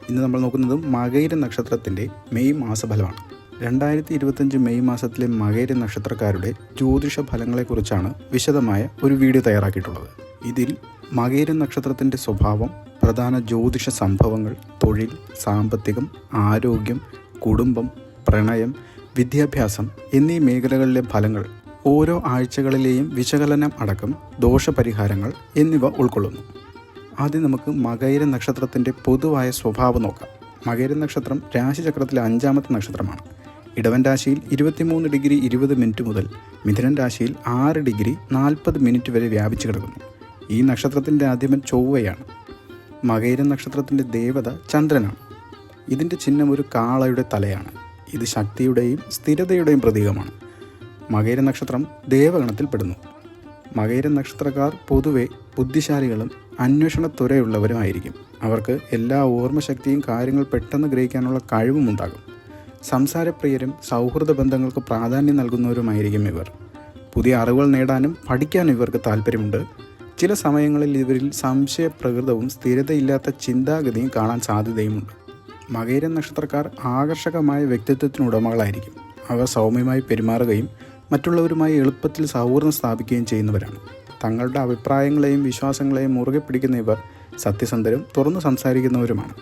ഇന്ന് നമ്മൾ നോക്കുന്നത് മകയിര നക്ഷത്രത്തിൻ്റെ മെയ് മാസഫലമാണ്. 2025 മെയ് മാസത്തിലെ മകയിര നക്ഷത്രക്കാരുടെ ജ്യോതിഷ ഫലങ്ങളെക്കുറിച്ചാണ് വിശദമായ ഒരു വീഡിയോ തയ്യാറാക്കിയിട്ടുള്ളത്. ഇതിൽ മകയിര നക്ഷത്രത്തിൻ്റെ സ്വഭാവം, പ്രധാന ജ്യോതിഷ സംഭവങ്ങൾ, തൊഴിൽ, സാമ്പത്തികം, ആരോഗ്യം, കുടുംബം, പ്രണയം, വിദ്യാഭ്യാസം എന്നീ മേഖലകളിലെ ഫലങ്ങൾ, ഓരോ ആഴ്ചകളിലെയും വിശകലനം അടക്കം ദോഷപരിഹാരങ്ങൾ എന്നിവ ഉൾക്കൊള്ളുന്നു. ആദ്യം നമുക്ക് മകയിര നക്ഷത്രത്തിൻ്റെ പൊതുവായ സ്വഭാവം നോക്കാം. മകയിര നക്ഷത്രം രാശിചക്രത്തിലെ 5ാമത്തെ നക്ഷത്രമാണ്. ഇടവൻ രാശിയിൽ 23 ഡിഗ്രി 20 മിനിറ്റ് മുതൽ മിഥുനൻ രാശിയിൽ 6 ഡിഗ്രി 40 മിനിറ്റ് വരെ വ്യാപിച്ചു കിടക്കുന്നു. ഈ നക്ഷത്രത്തിൻ്റെ ആദ്യമൻ ചൊവ്വയാണ്. മകയിര നക്ഷത്രത്തിൻ്റെ ദേവത ചന്ദ്രനാണ്. ഇതിൻ്റെ ചിഹ്നം ഒരു കാളയുടെ തലയാണ്. ഇത് ശക്തിയുടെയും സ്ഥിരതയുടെയും പ്രതീകമാണ്. മകയിര നക്ഷത്രം ദേവഗണത്തിൽപ്പെടുന്നു. മകയിര നക്ഷത്രക്കാർ പൊതുവെ ബുദ്ധിശാലികളും അന്വേഷണത്വരയുള്ളവരുമായിരിക്കും. അവർക്ക് എല്ലാ ഓർമ്മശക്തിയും കാര്യങ്ങൾ പെട്ടെന്ന് ഗ്രഹിക്കാനുള്ള കഴിവുമുണ്ടാകും. സംസാരപ്രിയരും സൗഹൃദ ബന്ധങ്ങൾക്ക് പ്രാധാന്യം നൽകുന്നവരുമായിരിക്കും ഇവർ. പുതിയ അറിവുകൾ നേടാനും പഠിക്കാനും ഇവർക്ക് താല്പര്യമുണ്ട്. ചില സമയങ്ങളിൽ ഇവരിൽ സംശയപ്രകൃതവും സ്ഥിരതയില്ലാത്ത ചിന്താഗതിയും കാണാൻ സാധ്യതയുമുണ്ട്. മകയിര നക്ഷത്രക്കാർ ആകർഷകമായ വ്യക്തിത്വത്തിനുടമകളായിരിക്കും. അവർ സൗമ്യമായി പെരുമാറുകയും മറ്റുള്ളവരുമായി എളുപ്പത്തിൽ സൗഹൃദം സ്ഥാപിക്കുകയും ചെയ്യുന്നവരാണ്. തങ്ങളുടെ അഭിപ്രായങ്ങളെയും വിശ്വാസങ്ങളെയും മുറുകെ പിടിക്കുന്ന ഇവർ സത്യസന്ധരും തുറന്നു സംസാരിക്കുന്നവരുമാണ്.